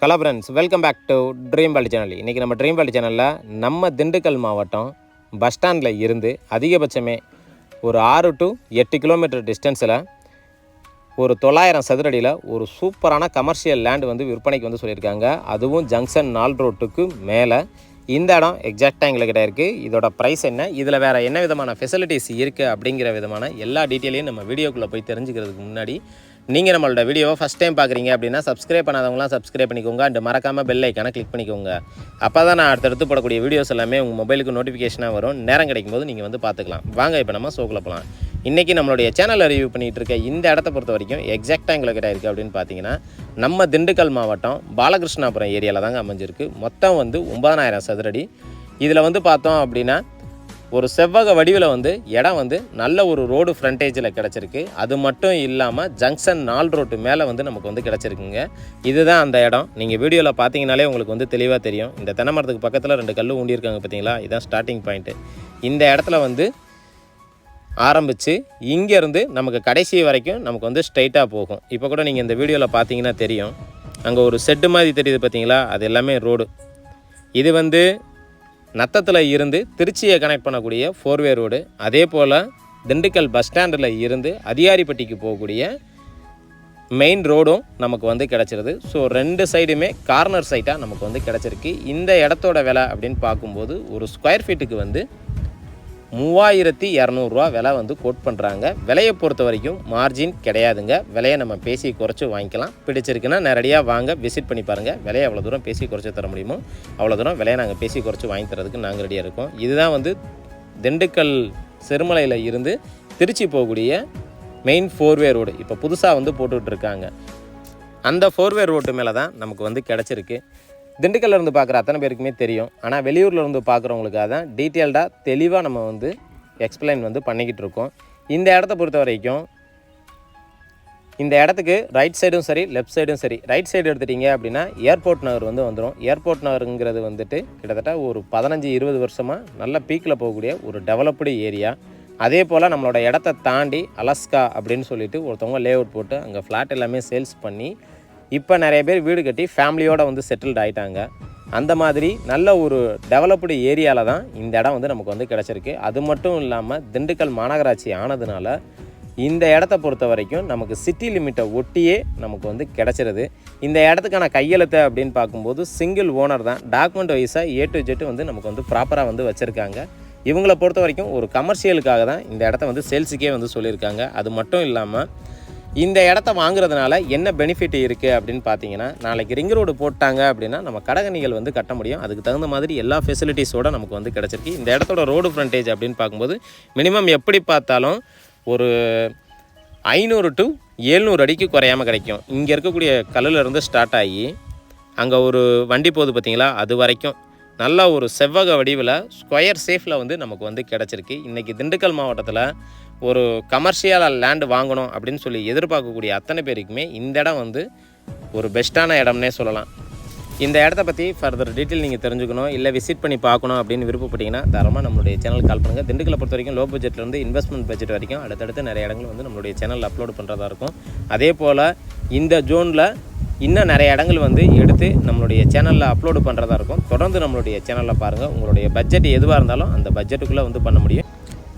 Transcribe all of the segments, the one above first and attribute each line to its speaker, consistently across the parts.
Speaker 1: Hello friends, welcome back to dream world channel. இன்றைக்கி நம்ம dream world சேனலில் நம்ம திண்டுக்கல் மாவட்டம் பஸ் ஸ்டாண்டில் இருந்து அதிகபட்சமே ஒரு 6 to 8 கிலோமீட்டர் டிஸ்டன்ஸில் ஒரு 900 சதுரடியில் ஒரு சூப்பரான கமர்ஷியல் லேண்டு வந்து விற்பனைக்கு வந்து சொல்லியிருக்காங்க. அதுவும் ஜங்ஷன் 4 ரோட்டுக்கு மேலே. இந்த இடம் எக்ஸாக்டாக எங்களுக்கு இருக்குது. இதோட ப்ரைஸ் என்ன, இதில் வேறு என்ன விதமான ஃபெசிலிட்டிஸ் இருக்குது அப்படிங்கிற விதமான எல்லா டீட்டெயிலையும் நம்ம வீடியோக்குள்ளே போய் தெரிஞ்சுக்கிறதுக்கு முன்னாடி நீங்கள் நம்மளோட வீடியோவை ஃபஸ்ட் டைம் பார்க்குறீங்க அப்படின்னா சப்ஸ்கிரைப் பண்ணாதவங்களாம் சப்ஸ்கிரைப் பண்ணிக்கோங்க. அண்ட் மறக்காமல் பெல் ஐக்கானை கிளிக் பண்ணிக்கோங்க. அப்போ தான் நான் அடுத்தடுத்து போடக்கூடிய வீடியோஸ் எல்லாமே உங்கள் மொபைலுக்கு நோட்டிஃபிகேஷனாக வரும். நேரம் கிடைக்கும் போது நீங்கள் வந்து பார்த்துக்கலாம். வாங்க இப்போ நம்ம ஷோக்குள்ள போகலாம். இன்றைக்கி நம்மளுடைய சேனலில் ரிவ்யூ பண்ணிகிட்டு இருக்க இந்த இடத்த பொறுத்த வரைக்கும் எக்ஸாக்டாக எங்களுக்கு இருக்குது அப்படின்னு பார்த்தீங்கன்னா நம்ம திண்டுக்கல் மாவட்டம் பாலகிருஷ்ணாபுரம் ஏரியாவில் தாங்க அமைஞ்சிருக்கு. மொத்தம் வந்து 9000 சதுரடி. இதில் வந்து பார்த்தோம் அப்படின்னா ஒரு செவ்வக வடிவில் வந்து இடம் வந்து நல்ல ஒரு ரோடு ஃப்ரண்டேஜில் கிடச்சிருக்கு. அது மட்டும் இல்லாமல் ஜங்ஷன் 4 ரோட்டு மேலே வந்து நமக்கு வந்து கிடச்சிருக்குங்க. இதுதான் அந்த இடம். நீங்கள் வீடியோவில் பார்த்தீங்கனாலே உங்களுக்கு வந்து தெளிவாக தெரியும். இந்த தென்னை மரத்துக்கு பக்கத்தில் 2 கல் ஊண்டியிருக்காங்க பார்த்தீங்களா, இதுதான் ஸ்டார்டிங் பாயிண்ட்டு. இந்த இடத்துல வந்து ஆரம்பித்து இங்கேருந்து நமக்கு கடைசி வரைக்கும் நமக்கு வந்து ஸ்ட்ரைட்டாக போகும். இப்போ கூட நீங்கள் இந்த வீடியோவில் பார்த்தீங்கன்னா தெரியும், அங்கே ஒரு செட்டு மாதிரி தெரியுது பார்த்தீங்களா, அது எல்லாமே ரோடு. இது வந்து நத்தத்தில் இருந்து திருச்சியை கனெக்ட் பண்ணக்கூடிய 4-வே ரோடு. அதே போல் திண்டுக்கல் பஸ் ஸ்டாண்டில் இருந்து அதிகாரிப்பட்டிக்கு போகக்கூடிய மெயின் ரோடும் நமக்கு வந்து கிடச்சிருது. ஸோ 2 சைடுமே கார்னர் சைட்டாக நமக்கு வந்து கிடச்சிருக்கு. இந்த இடத்தோட விலை அப்படின்னு பார்க்கும்போது ஒரு ஸ்கொயர் ஃபீட்டுக்கு வந்து 3200 ரூபா விலை வந்து கோட் பண்ணுறாங்க. விலையை பொறுத்த வரைக்கும் மார்ஜின் கிடையாதுங்க. விலையை நம்ம பேசி குறைச்சி வாங்கிக்கலாம். பிடிச்சிருக்குன்னா நேரடியாக வாங்க, விசிட் பண்ணி பாருங்கள். விலையை எவ்வளோ தூரம் பேசி குறைச்சி தர முடியுமோ அவ்வளோ தூரம் விலையை நாங்கள் பேசி குறைச்சி வாங்கி தரதுக்கு நாங்கள் ரெடியாக இருக்கோம். இதுதான் வந்து திண்டுக்கல் சிறுமலையில் இருந்து திருச்சி போகக்கூடிய மெயின் 4-வே ரோடு. இப்போ புதுசாக வந்து போட்டுட்ருக்காங்க. அந்த 4-வே ரோட்டு மேலே தான் நமக்கு வந்து கிடச்சிருக்கு. திண்டுக்கல்ல இருந்து பார்க்குற அத்தனை பேருக்குமே தெரியும். ஆனால் வெளியூரில் இருந்து பார்க்குறவங்களுக்காக தான் டீட்டெயில்டாக தெளிவாக நம்ம வந்து எக்ஸ்பிளைன் வந்து பண்ணிக்கிட்டு இருக்கோம். இந்த இடத்த பொறுத்த வரைக்கும் இந்த இடத்துக்கு ரைட் சைடும் சரி, லெஃப்ட் சைடும் சரி. ரைட் சைடு எடுத்துட்டிங்க அப்படின்னா ஏர்போர்ட் நகர் வந்து வந்துடும். ஏர்போர்ட் நகருங்கிறது வந்துட்டு கிட்டத்தட்ட ஒரு 15-20 வருஷமாக நல்ல பீக்கில் போகக்கூடிய ஒரு டெவலப்டு ஏரியா. அதே போல் நம்மளோட இடத்த தாண்டி அலஸ்கா அப்படின்னு சொல்லிட்டு ஒருத்தவங்க லே அவுட் போட்டு அங்கே ஃப்ளாட் எல்லாமே சேல்ஸ் பண்ணி இப்போ நிறைய பேர் வீடு கட்டி ஃபேமிலியோடு வந்து செட்டில்ட் ஆகிட்டாங்க. அந்த மாதிரி நல்ல ஒரு டெவலப்டு ஏரியாவில் தான் இந்த இடம் வந்து நமக்கு வந்து கிடச்சிருக்கு. அது மட்டும் இல்லாமல் திண்டுக்கல் மாநகராட்சி ஆனதுனால இந்த இடத்த பொறுத்த வரைக்கும் நமக்கு சிட்டி லிமிட்டை ஒட்டியே நமக்கு வந்து கிடச்சிருது. இந்த இடத்துக்கான கையெழுத்து அப்படின்னு பார்க்கும்போது சிங்கிள் ஓனர் தான். டாக்குமெண்ட் வைஸாக A to Z வந்து நமக்கு வந்து ப்ராப்பராக வந்து வச்சுருக்காங்க. இவங்களை பொறுத்த வரைக்கும் ஒரு கமர்ஷியலுக்காக தான் இந்த இடத்த வந்து சேல்ஸுக்கே வந்து சொல்லியிருக்காங்க. அது மட்டும் இல்லாமல் இந்த இடத்த வாங்குறதுனால என்ன பெனிஃபிட் இருக்குது அப்படின்னு பார்த்தீங்கன்னா, நாளைக்கு ரிங் ரோடு போட்டாங்க அப்படின்னா நம்ம கடைகணிகள் வந்து கட்ட முடியும். அதுக்கு தகுந்த மாதிரி எல்லா ஃபெசிலிட்டிஸோடு நமக்கு வந்து கிடச்சிருக்கு. இந்த இடத்தோட ரோடு ஃப்ரண்டேஜ் அப்படின்னு பார்க்கும்போது மினிமம் எப்படி பார்த்தாலும் ஒரு 500 to 700 அடிக்கு குறையாமல் கிடைக்கும். இங்கே இருக்கக்கூடிய கல்லிருந்து ஸ்டார்ட் ஆகி அங்கே ஒரு வண்டி போகுது பார்த்தீங்களா, அது வரைக்கும் நல்ல ஒரு செவ்வக வடிவில் ஸ்கொயர் சேஃபில் வந்து நமக்கு வந்து கிடச்சிருக்கு. இன்றைக்கி திண்டுக்கல் மாவட்டத்தில் ஒரு கமர்ஷியல் லேண்டு வாங்கணும் அப்படின்னு சொல்லி எதிர்பார்க்கக்கூடிய அத்தனை பேருக்குமே இந்த இடம் வந்து ஒரு பெஸ்ட்டான இடம்னே சொல்லலாம். இந்த இடத்த பற்றி ஃபர்தர் டீட்டெயில் நீங்கள் தெரிஞ்சுக்கணும், இல்லை விசிட் பண்ணி பார்க்கணும் அப்படின்னு விருப்பப்பட்டீங்கன்னா தாராளமாக நம்மளுடைய சேனல் கால் பண்ணுங்கள். திண்டுக்கலை பொறுத்த வரைக்கும் லோ பட்ஜெட்லேருந்து இன்வெஸ்ட்மெண்ட் பட்ஜெட் வரைக்கும் அடுத்தடுத்து நிறைய இடங்கள் வந்து நம்மளுடைய சேனலில் அப்லோட் பண்ணுறதா இருக்கும். அதே போல் இந்த ஜோனில் இன்னும் நிறைய இடங்கள் வந்து எடுத்து நம்மளுடைய சேனலில் அப்லோடு பண்ணுறதா இருக்கும். தொடர்ந்து நம்மளுடைய சேனலில் பாருங்கள். உங்களுடைய பட்ஜெட் எதுவாக இருந்தாலும் அந்த பட்ஜெட்டுக்குள்ளே வந்து பண்ண முடியும்.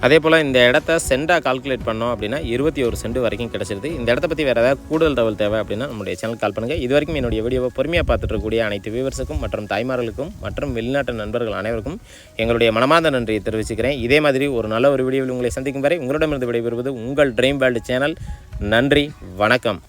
Speaker 1: அதே போல் இந்த இடத்த சென்டாக கால்குலேட் பண்ணோம் அப்படின்னா 21 சென்ட் வரைக்கும் கிடச்சிருது. இந்த இடத்த பற்றி வேறு ஏதாவது கூடுதல் தகவல் தேவை அப்படின்னா நம்மளுடைய சேனல் கால் பண்ணுங்கள். இது வரைக்கும் என்னுடைய வீடியோவை பொறுமையாக பார்த்துட்டு இருக்கக்கூடிய அனைத்து வியூவர்ஸுக்கும் மற்றும் தாய்மார்களுக்கும் மற்றும் வெளிநாட்டு நண்பர்கள் அனைவருக்கும் எங்களுடைய மனமார்ந்த நன்றியை தெரிவிச்சுக்கிறேன். இதே மாதிரி ஒரு நல்ல ஒரு வீடியோவில் உங்களை சந்திக்கும் வரை உங்களிடமிருந்து விடைபெறுவது உங்கள் ட்ரீம் வேர்ல்டு சேனல். நன்றி, வணக்கம்.